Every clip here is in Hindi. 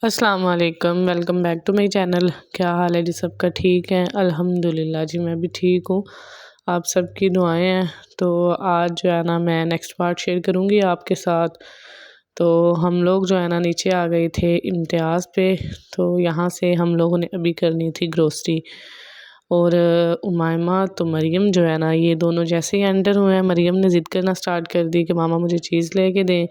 अस्सलाम वालेकुम, welcome back to my channel. क्या हाल है जी? सबका ठीक है? अल्हम्दुलिल्लाह जी, मैं भी ठीक हूँ। आप सबकी दुआएं हैं। तो आज जो है ना, मैं नेक्स्ट पार्ट शेयर करूँगी आपके साथ। तो हम लोग जो है ना नीचे आ गए थे इम्तियाज़ पे। तो यहाँ से हम लोगों ने अभी करनी थी ग्रोसरी। और उमायमा तो मरियम जो है ना, ये दोनों जैसे ही एंटर हुए हैं, मरियम ने ज़िद करना स्टार्ट कर दी कि मामा मुझे चीज़ लेके दें।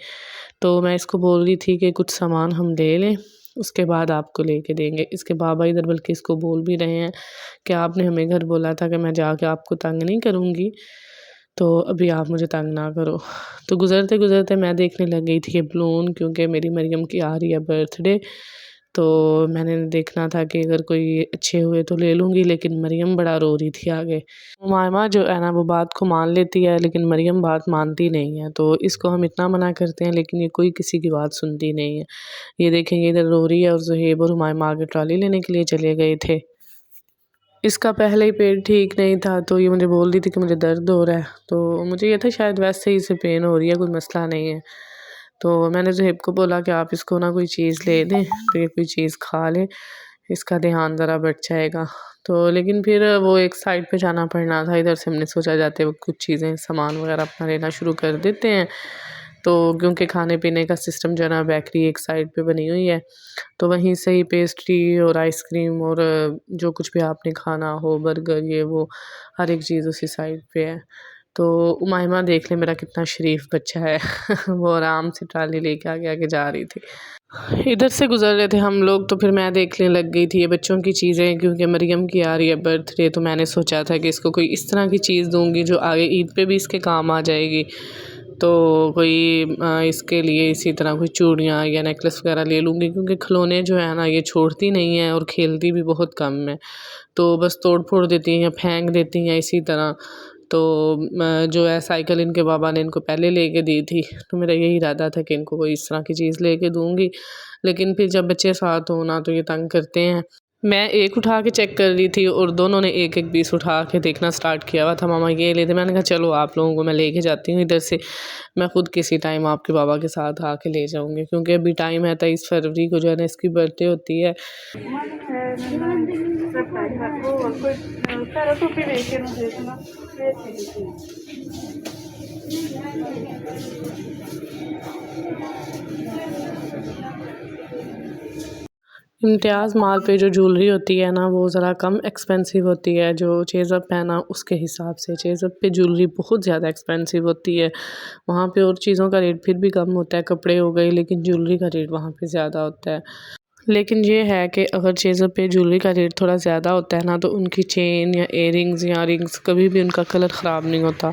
तो मैं इसको बोल रही थी कि कुछ सामान हम ले लें, उसके बाद आपको लेके देंगे। इसके बाबा इधर बल्कि इसको बोल भी रहे हैं कि आपने हमें घर बोला था कि मैं जाके आपको तंग नहीं करूँगी, तो अभी आप मुझे तंग ना करो। तो गुज़रते गुज़रते मैं देखने लग गई थी ये बलून, क्योंकि मेरी मरियम की आ रही है बर्थडे। तो मैंने देखना था कि अगर कोई अच्छे हुए तो ले लूँगी, लेकिन मरियम बड़ा रो रही थी आगे। उमामा जो है ना, वो बात को मान लेती है, लेकिन मरियम बात मानती नहीं है। तो इसको हम इतना मना करते हैं, लेकिन ये कोई किसी की बात सुनती नहीं है। ये देखें, ये इधर रो रही है और ज़ुहैब और उमामा आगे ट्रॉली लेने के लिए चले गए थे। इसका पहले ही पेट ठीक नहीं था, तो ये मुझे बोल रही थी कि मुझे दर्द हो रहा है। तो मुझे ये था शायद वैसे ही इसे पेन हो रही है, कोई मसला नहीं है। तो मैंने ज़ुहैब को बोला कि आप इसको ना कोई चीज़ ले दें, तो ये कोई चीज़ खा ले, इसका ध्यान ज़रा बच जाएगा। तो लेकिन फिर वो एक साइड पे जाना पड़ना था। इधर से हमने सोचा जाते वक़्त कुछ चीज़ें सामान वगैरह अपना लेना शुरू कर देते हैं। तो क्योंकि खाने पीने का सिस्टम जो है ना, बेकरी एक साइड पे बनी हुई है, तो वहीं से ही पेस्ट्री और आइसक्रीम और जो कुछ भी आपने खाना हो, बर्गर ये वो, हर एक चीज़ उसी साइड पे है। तो उमाइमा देख ले मेरा कितना शरीफ बच्चा है वो आराम से ट्राली लेके आगे आगे जा रही थी। इधर से गुज़र रहे थे हम लोग, तो फिर मैं देखने लग गई थी ये बच्चों की चीज़ें, क्योंकि मरियम की आ रही है बर्थडे। तो मैंने सोचा था कि इसको कोई इस तरह की चीज़ दूँगी जो आगे ईद पे भी इसके काम आ जाएगी। तो कोई इसके लिए इसी तरह कोई चूड़ियाँ या नेकलेस वगैरह ले लूँगी, क्योंकि खिलौने जो है ना, ये छोड़ती नहीं है और खेलती भी बहुत कम है। तो बस तोड़ फोड़ देती हैं या फेंक देती हैं इसी तरह। तो जो है साइकिल इनके बाबा ने इनको पहले लेके दी थी, तो मेरा यही इरादा था कि इनको कोई इस तरह की चीज़ लेके दूँगी। लेकिन फिर जब बच्चे साथ हों ना, तो ये तंग करते हैं। मैं एक उठा के चेक कर रही थी और दोनों ने एक-एक पीस उठा के देखना स्टार्ट किया हुआ था, मामा ये ले दे। मैंने कहा चलो आप लोगों को मैं लेके जाती हूँ इधर से, मैं खुद किसी टाइम आपके बाबा के साथ आके ले जाऊँगी, क्योंकि अभी टाइम है 23 फरवरी को जो है ना, इसकी बर्थडे होती है। इम्तियाज़ मॉल पे जो ज्वेलरी होती है ना, वो ज़रा कम एक्सपेंसिव होती है जो चेज़अप है ना, उसके हिसाब से। चेज़अप पे ज्वेलरी बहुत ज़्यादा एक्सपेंसिव होती है। वहाँ पे और चीज़ों का रेट फिर भी कम होता है, कपड़े हो गए, लेकिन ज्वेलरी का रेट वहाँ पे ज़्यादा होता है। लेकिन ये है कि अगर चेज़अप पे ज्वेलरी का रेट थोड़ा ज़्यादा होता है ना, तो उनकी चेन या इयररिंग्स या रिंग्स कभी भी उनका कलर ख़राब नहीं होता।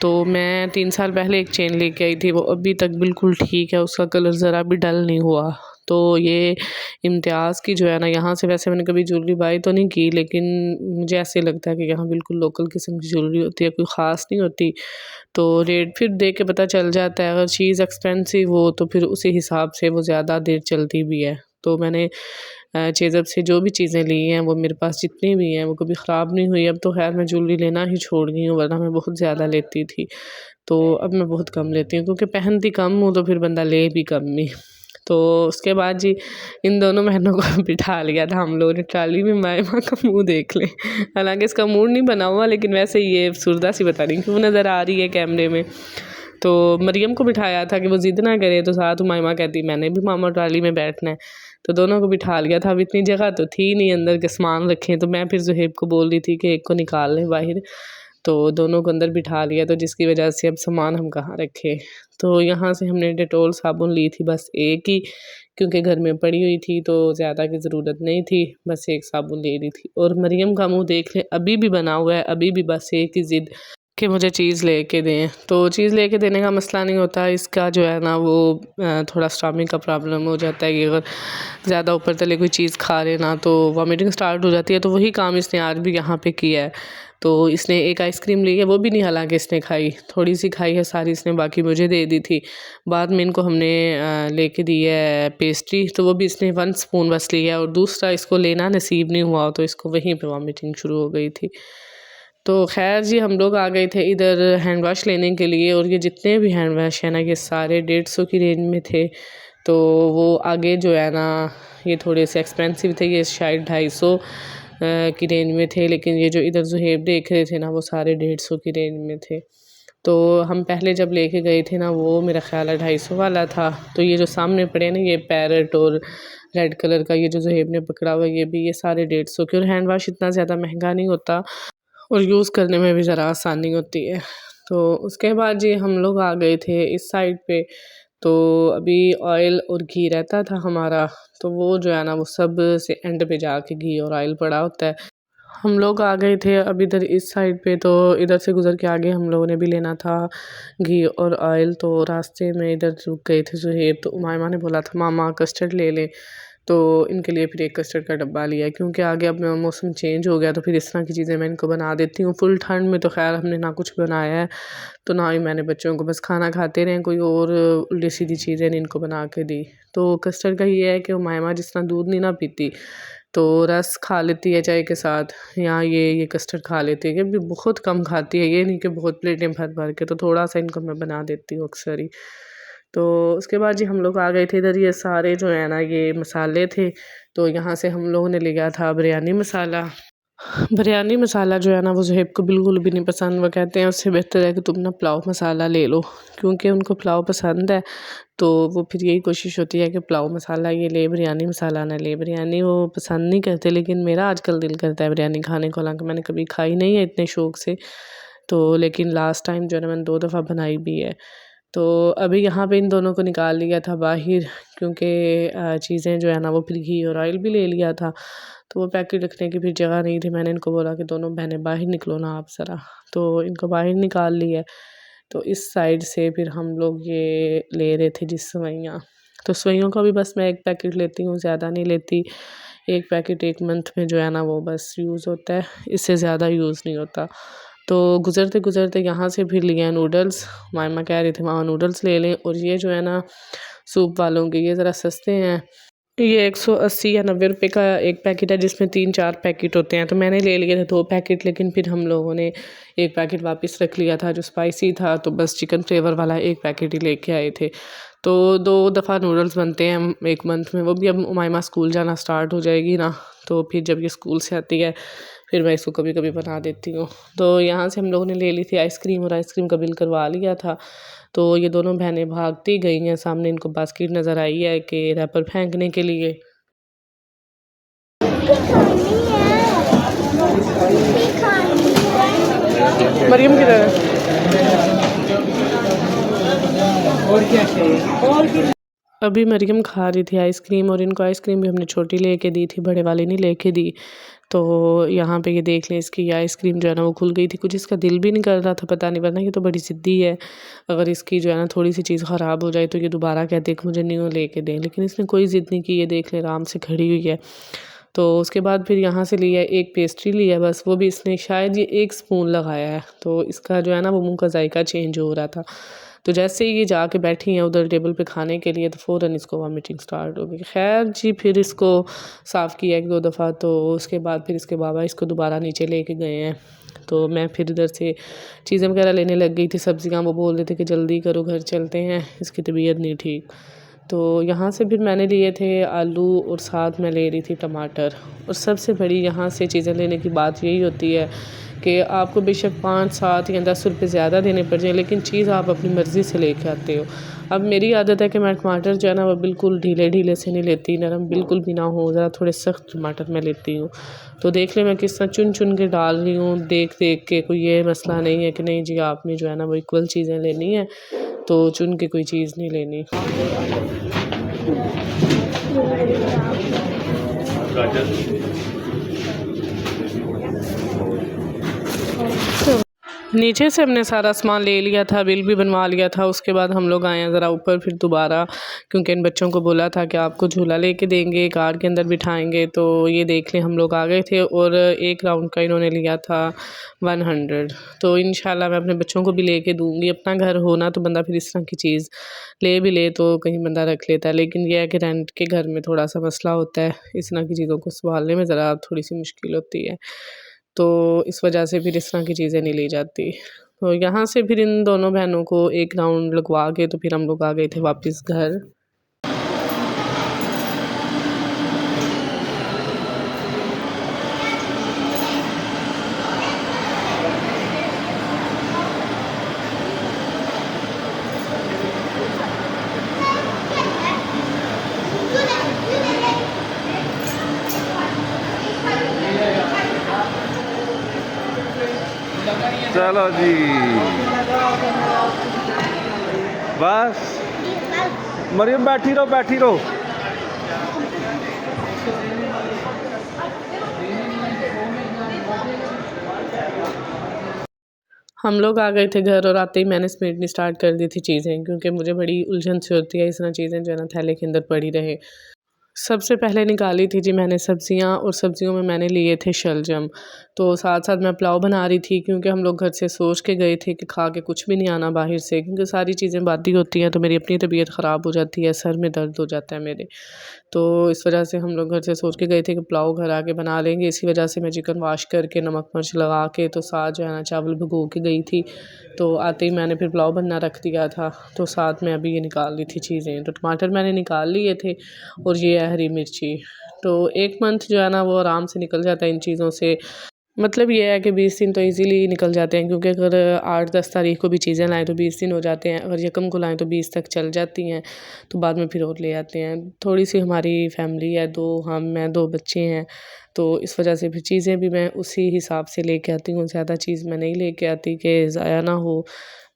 तो मैं 3 साल पहले एक चेन लेके आई थी, वो अभी तक बिल्कुल ठीक है, उसका कलर ज़रा भी डल नहीं हुआ। तो ये इम्तियाज़ की जो है ना, यहाँ से वैसे मैंने कभी ज्वेलरी बाय तो नहीं की, लेकिन मुझे ऐसे लगता है कि यहाँ बिल्कुल लोकल किस्म की ज्वेलरी होती है, कोई ख़ास नहीं होती। तो रेट फिर देख के पता चल जाता है, अगर चीज़ एक्सपेंसिव हो तो फिर उसी हिसाब से वो ज़्यादा देर चलती भी है। तो मैंने चेज़अप से जो भी चीज़ें ली हैं, वो मेरे पास जितनी भी हैं वो कभी ख़राब नहीं हुई। अब तो ख़ैर मैं ज्वेलरी लेना ही छोड़ गई हूँ, वरना मैं बहुत ज़्यादा लेती थी। तो अब मैं बहुत कम लेती हूँ, क्योंकि पहनती कम हूँ तो फिर बंदा ले भी कम ही। तो उसके बाद जी इन दोनों बहनों को बिठा लिया था हम लोगों ने ट्रॉली में। माँ का मुँह देख लें, हालाँकि इसका मूड नहीं बना हुआ, लेकिन वैसे ये अफ़सुर्दा सी पता नहीं क्यों नज़र आ रही है कैमरे में। तो मरियम को बिठाया था कि वो ज़िद ना करे, तो साथ उमाइमा कहती मैंने भी मामा ट्रॉली में बैठना है। तो दोनों को बिठा लिया था। अब इतनी जगह तो थी नहीं अंदर के सामान रखें, तो मैं फिर ज़ुहैब को बोल रही थी कि एक को निकाल लें बाहर। तो दोनों को अंदर बिठा लिया, तो जिसकी वजह से अब सामान हम कहाँ रखें। तो यहाँ से हमने डेटॉल साबुन ली थी बस एक ही, क्योंकि घर में पड़ी हुई थी तो ज़्यादा की ज़रूरत नहीं थी, बस एक साबुन ले ली थी। और मरियम का मुँह देख लें, अभी भी बना हुआ है, अभी भी बस एक ही ज़िद कि मुझे चीज़ लेके दें। तो चीज़ लेके देने का मसला नहीं होता, इसका जो है ना वो थोड़ा स्टमक का प्रॉब्लम हो जाता है कि अगर ज़्यादा ऊपर तले कोई चीज़ खा लेना तो वॉमिटिंग स्टार्ट हो जाती है। तो वही काम इसने आज भी यहाँ पे किया है। तो इसने एक आइसक्रीम ली है, वो भी नहीं हालांकि इसने खाई, थोड़ी सी खाई है, सारी इसने बाकी मुझे दे दी थी। बाद में इनको हमने लेके दी है पेस्ट्री, तो वो भी इसने 1 स्पून बस लिया, और दूसरा इसको लेना नसीब नहीं हुआ, तो इसको वहीं पे वॉमिटिंग शुरू हो गई थी। तो खैर जी हम लोग आ गए थे इधर हैंड वाश लेने के लिए, और ये जितने भी हैंड वाश हैं ना, ये सारे 150 की रेंज में थे। तो वो आगे जो है ना ये थोड़े से एक्सपेंसिव थे, ये शायद 250 की रेंज में थे, लेकिन ये जो इधर ज़ुहेब देख रहे थे ना वो सारे 150 की रेंज में थे। तो हम पहले जब लेके गए थे ना वो मेरा ख्याल है 250 वाला था। तो ये जो सामने पड़े ना ये पैरट और रेड कलर का ये जो ज़ुहेब ने पकड़ा हुआ ये भी, ये सारे 150 के, और हैंड वाश इतना ज़्यादा महंगा नहीं होता और यूज़ करने में भी ज़रा आसानी होती है। तो उसके बाद जी हम लोग आ गए थे इस साइड पे। तो अभी ऑयल और घी रहता था हमारा, तो वो जो है ना वो सब से एंड पे जाके घी और ऑयल पड़ा होता है। हम लोग आ गए थे अब इधर इस साइड पे, तो इधर से गुज़र के आगे हम लोगों ने भी लेना था घी और ऑयल। तो रास्ते में इधर रुक गए थे ज़ुहेब, तो उमायमा ने बोला था मामा कस्टर्ड ले लें, तो इनके लिए फिर एक कस्टर्ड का डब्बा लिया, क्योंकि आगे अब मौसम चेंज हो गया तो फिर इस तरह की चीज़ें मैं इनको बना देती हूँ। फुल ठंड में तो खैर हमने ना कुछ बनाया है, तो ना ही मैंने बच्चों को, बस खाना खाते रहें, कोई और उल्टी सीधी चीज़ें नहीं इनको बना के दी। तो कस्टर्ड का ये है कि उमायमा जिस तरह दूध नहीं ना पीती तो रस खा लेती है चाय के साथ, या ये कस्टर्ड खा लेती है, क्योंकि बहुत कम खाती है, ये नहीं कि बहुत प्लेटें भर भर के, तो थोड़ा सा इनको मैं बना देती हूँ अक्सर ही। तो उसके बाद जी हम लोग आ गए थे इधर, ये सारे जो है ना ये मसाले थे, तो यहाँ से हम लोगों ने लिया था बिरयानी मसाला। बिरयानी मसाला जो है ना वो ज़ुहैब को बिल्कुल भी नहीं पसंद, वो कहते हैं उससे बेहतर है कि तुम ना पुलाव मसाला ले लो, क्योंकि उनको पुलाव पसंद है। तो वो फिर यही कोशिश होती है कि पुलाव मसाला ये ले, बिरयानी मसाला ना ले। बिरयानी वो पसंद नहीं करते, लेकिन मेरा आजकल दिल करता है बिरयानी खाने को, हालांकि मैंने कभी खाई नहीं है इतने शौक़ से। तो लेकिन लास्ट टाइम जो है ना मैंने 2 दफ़ा बनाई भी है। तो अभी यहाँ पे इन दोनों को निकाल लिया था बाहर, क्योंकि चीज़ें जो है ना वो फिर घी और ऑयल भी ले लिया था, तो वो पैकेट रखने की फिर जगह नहीं थी। मैंने इनको बोला कि दोनों बहनें बाहर निकलो ना आप ज़रा, तो इनको बाहर निकाल लिया। तो इस साइड से फिर हम लोग ये ले रहे थे जिस सवैयाँ, तो सवैयों का भी बस मैं 1 पैकेट लेती हूँ, ज़्यादा नहीं लेती। 1 पैकेट 1 मंथ में जो है ना वो बस यूज़ होता है, इससे ज़्यादा यूज़ नहीं होता। तो गुज़रते गुज़रते यहाँ से फिर लिए नूडल्स, मामा कह रही थी मामा नूडल्स ले लें, और ये जो है ना सूप वालों के ये ज़रा सस्ते हैं। ये 180 या 90 रुपए का 1 पैकेट है, जिसमें 3-4 पैकेट होते हैं। तो मैंने ले लिए थे 2 पैकेट, लेकिन फिर हम लोगों ने 1 पैकेट वापस रख लिया था जो स्पाइसी था, तो बस चिकन फ्लेवर वाला 1 पैकेट ही लेके आए थे। तो 2 दफ़ा नूडल्स बनते हैं 1 मंथ में, वो भी अब उमाइमा स्कूल जाना स्टार्ट हो जाएगी ना, तो फिर जब ये स्कूल से आती है फिर मैं इसको कभी कभी बना देती हूँ। तो यहाँ से हम लोगों ने ले ली थी आइसक्रीम, और आइसक्रीम का बिल करवा लिया था। तो ये दोनों बहनें भागती गई हैं, सामने इनको बास्केट नज़र आई है कि रैपर फेंकने के लिए। मरियम किधर है? और क्या चाहिए? अभी मरियम खा रही थी आइसक्रीम, और इनको आइसक्रीम भी हमने छोटी लेके दी थी, बड़े वाली नहीं लेके दी। तो यहाँ पे ये देख लें इसकी आइसक्रीम जो है ना वो खुल गई थी, कुछ इसका दिल भी नहीं कर रहा था, पता नहीं, वरना ये तो बड़ी ज़िद्दी है। अगर इसकी जो है ना थोड़ी सी चीज़ ख़राब हो जाए तो ये दोबारा कहते हैं कि मुझे न्यू लेके दें, लेकिन इसने कोई ज़िद नहीं की, ये देख लें आराम से खड़ी हुई है। तो उसके बाद फिर यहाँ से लिया एक पेस्ट्री लिया, बस वो भी इसने शायद ये 1 स्पून लगाया है, तो इसका जो है ना वो मुँह का जायका चेंज हो रहा था। तो जैसे ही ये जाके बैठी हैं उधर टेबल पे खाने के लिए, तो फ़ौरन इसको वॉमिटिंग स्टार्ट हो गई। खैर जी फिर इसको साफ़ किया 1-2 दफ़ा, तो उसके बाद फिर इसके बाबा इसको दोबारा नीचे लेके गए हैं। तो मैं फिर इधर से चीज़ें वगैरह लेने लग गई थी, सब्ज़ियाँ, वो बोल रहे थे कि जल्दी करो घर चलते हैं, इसकी तबीयत नहीं ठीक। तो यहाँ से फिर मैंने लिए थे आलू, और साथ में ले रही थी टमाटर। और सबसे बड़ी यहाँ से चीज़ें लेने की बात यही होती है कि आपको बेशक 5-7 या 10 रुपये ज़्यादा देने पड़ जाए, लेकिन चीज़ आप अपनी मर्ज़ी से लेके आते हो। अब मेरी आदत है कि मैं टमाटर जो है ना वो बिल्कुल ढीले ढीले से नहीं लेती, नरम बिल्कुल भी ना हो, ज़रा थोड़े सख्त टमाटर मैं लेती हूँ। तो देख ले मैं किस तरह चुन चुन के डाल रही हूँ, देख देख के। कोई ये मसला नहीं है कि नहीं जी आपने जो है ना वो इक्वल चीज़ें लेनी है, तो चुन के कोई चीज़ नहीं लेनी। नीचे से हमने सारा सामान ले लिया था, बिल भी बनवा लिया था। उसके बाद हम लोग आए हैं ज़रा ऊपर फिर दोबारा, क्योंकि इन बच्चों को बोला था कि आपको झूला लेके देंगे, कार के अंदर बिठाएंगे। तो ये देख लें हम लोग आ गए थे, और 1 राउंड का इन्होंने लिया था 100। तो इंशाल्लाह मैं अपने बच्चों को भी लेके दूँगी। अपना घर होना तो बंदा फिर इस तरह की चीज़ ले भी ले तो कहीं बंदा रख लेता है, लेकिन यह है कि रेंट के घर में थोड़ा सा मसला होता है, इस तरह की चीज़ों को संभालने में ज़रा थोड़ी सी मुश्किल होती है। तो इस वजह से फिर इस तरह की चीज़ें नहीं ली जाती। तो यहाँ से फिर इन दोनों बहनों को 1 राउंड लगवा के तो फिर हम लोग आ गए थे वापस घर। चलो जी, बस मरियम बैठी रहो, बैठी रहो। हम लोग आ गए थे घर और आते ही मैंने समेटनी स्टार्ट कर दी थी चीज़ें, क्योंकि मुझे बड़ी उलझन सी होती है इस तरह चीज़ें जो है ना थैले के अंदर पड़ी रहे। सबसे पहले निकाली थी जी मैंने सब्ज़ियाँ, और सब्ज़ियों में मैंने लिए थे शलजम। तो साथ-साथ मैं पुलाव बना रही थी, क्योंकि हम लोग घर से सोच के गए थे कि खा के कुछ भी नहीं आना बाहर से, क्योंकि सारी चीज़ें बादी होती हैं तो मेरी अपनी तबीयत ख़राब हो जाती है, सर में दर्द हो जाता है मेरे। तो इस वजह से हम लोग घर से सोच के गए थे कि पुलाव घर आके बना लेंगे। इसी वजह से मैं चिकन वॉश करके नमक मिर्च लगा के तो साथ जो है ना चावल भिगो के गई थी। तो आते ही मैंने फिर पुलाव बनना रख दिया था। तो साथ में अभी ये निकाल ली थी चीज़ें। तो टमाटर मैंने निकाल लिए थे और ये है हरी मिर्ची। तो 1 मंथ जो है ना वो आराम से निकल जाता है इन चीज़ों से। मतलब ये है कि 20 दिन तो ईज़िली निकल जाते हैं, क्योंकि अगर 8-10 तारीख को भी चीज़ें लाएँ तो 20 दिन हो जाते हैं। अगर यकम को लाएँ तो 20 तक चल जाती हैं, तो बाद में फिर और ले आते हैं। थोड़ी-सी हमारी फैमिली है, 2 हम हैं, 2 बच्चे हैं, तो इस वजह से फिर चीज़ें भी मैं उसी हिसाब से लेके आती हूँ। ज़्यादा चीज़ मैं नहीं लेके आती कि ज़ाया ना हो,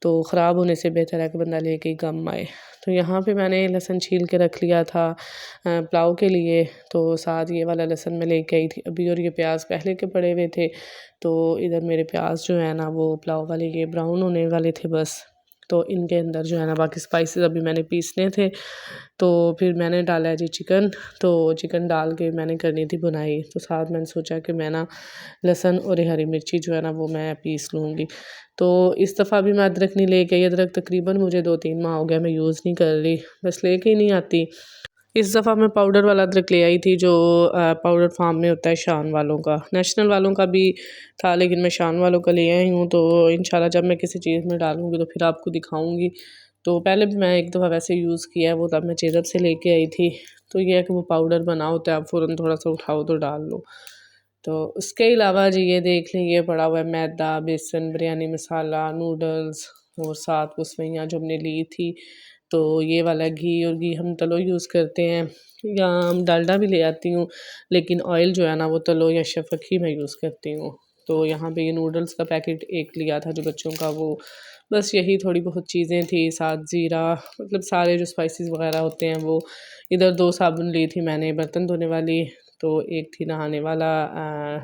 तो ख़राब होने से बेहतर है कि बंदा लेके ही काम आए। तो यहाँ पे मैंने लहसुन छील के रख लिया था पुलाव के लिए, तो साथ ये वाला लहसुन मैं लेके आई थी अभी, और ये प्याज पहले के पड़े हुए थे। तो इधर मेरे प्याज जो है ना वो पुलाव वाले ये ब्राउन होने वाले थे बस। तो इनके अंदर जो है ना बाकी स्पाइसेस अभी मैंने पीसने थे। तो फिर मैंने डाला है जी चिकन। तो चिकन डाल के मैंने करनी थी बुनाई। तो साथ मैंने सोचा कि मैं ना लहसुन और हरी मिर्ची जो है ना वो मैं पीस लूँगी। तो इस दफ़ा भी मैं अदरक नहीं लेके आई। अदरक तकरीबन मुझे 2-3 माह हो गया मैं यूज़ नहीं कर रही, बस लेके ही नहीं आती। इस दफ़ा मैं पाउडर वाला अदरक ले आई थी जो पाउडर फार्म में होता है शान वालों का। नेशनल वालों का भी था, लेकिन मैं शान वालों का ले आई हूँ। तो इंशाल्लाह जब मैं किसी चीज़ में डालूँगी तो फिर आपको दिखाऊँगी। तो पहले भी मैं एक दफ़ा वैसे यूज़ किया है, वो तब मैं जेज़ब से लेके आई थी। तो ये है कि वो पाउडर बना होता है, आप फ़ौरन थोड़ा-सा उठाओ तो डाल लो। तो उसके अलावा जी ये देख लें, ये पड़ा हुआ है मैदा, बेसन, बिरयानी मसाला, नूडल्स और साथ वो सेवइयाँ जो हमने ली थी। तो ये वाला घी, और घी हम तलो यूज़ करते हैं, या हम डालडा भी ले आती हूँ, लेकिन ऑयल जो है ना वो तलो या शफ़क़ ही मैं यूज़ करती हूँ। तो यहाँ पे ये नूडल्स का पैकेट एक लिया था जो बच्चों का, वो बस यही थोड़ी बहुत चीज़ें थी, साथ ज़ीरा, मतलब सारे जो स्पाइसेस वग़ैरह होते हैं वो। इधर 2 साबुन ली थी मैंने बर्तन धोने वाली, तो एक थी नहाने वाला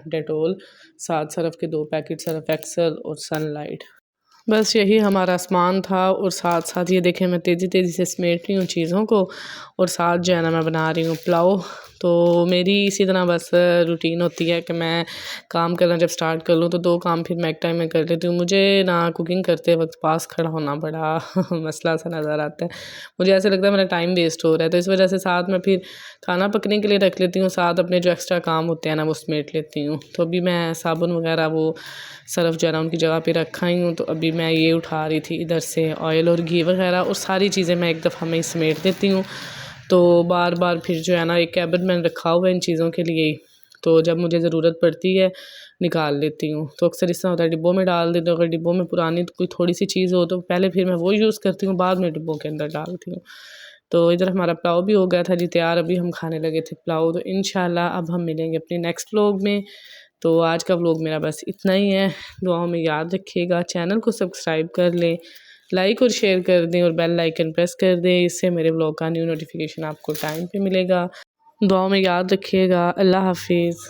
डेटॉल, साथ सर्फ़ के 2 पैकेट, सर्फ़ एक्सेल और सनलाइट। बस यही हमारा सामान था, और साथ-साथ ये देखें मैं तेज़ी-तेज़ी से समेट रही हूँ चीज़ों को, और साथ जो है ना मैं बना रही हूँ पुलाव। तो मेरी इसी तरह बस रूटीन होती है कि मैं काम करना जब स्टार्ट कर लूँ तो 2 काम फिर मैं एक टाइम में कर लेती हूँ। मुझे ना कुकिंग करते वक़्त पास खड़ा होना बड़ा मसला सा नज़र आता है। मुझे ऐसा लगता है मेरा टाइम वेस्ट हो रहा है, तो इस वजह से साथ में फिर खाना पकने के लिए रख लेती हूँ, साथ अपने जो एक्स्ट्रा काम होते हैं ना वो समेट लेती हूँ। तो अभी मैं साबुन वग़ैरह वो सर्फ़ जो है ना उनकी जगह पे रखा ही हूँ। तो अभी मैं ये उठा रही थी इधर से ऑयल और घी वग़ैरह, और सारी चीज़ें मैं एक दफ़ा में ही समेट देती हूँ। तो बार-बार फिर जो है ना एक कैबिनेट मैंने रखा हुआ है इन चीज़ों के लिए ही, तो जब मुझे ज़रूरत पड़ती है निकाल लेती हूँ। तो अक्सर इस तरह होता है डिब्बों में डाल देती हूँ, अगर डिब्बों में पुरानी कोई थोड़ी-सी चीज़ हो तो पहले फिर मैं वो यूज़ करती हूँ, बाद में डिब्बों के अंदर डालती हूँ। तो इधर हमारा पुलाव भी हो गया था जी तैयार, अभी हम खाने लगे थे पुलाव। तो इंशाल्लाह अब हम मिलेंगे अपने नेक्स्ट व्लॉग में। तो आज का व्लॉग मेरा बस इतना ही है। दुआओं में याद रखिएगा, चैनल को सब्सक्राइब कर लें, लाइक और शेयर कर दें, और बेल आइकन प्रेस कर दें, इससे मेरे व्लॉग का न्यू नोटिफिकेशन आपको टाइम पे मिलेगा। दुआओं में याद रखिएगा। अल्लाह हाफिज़।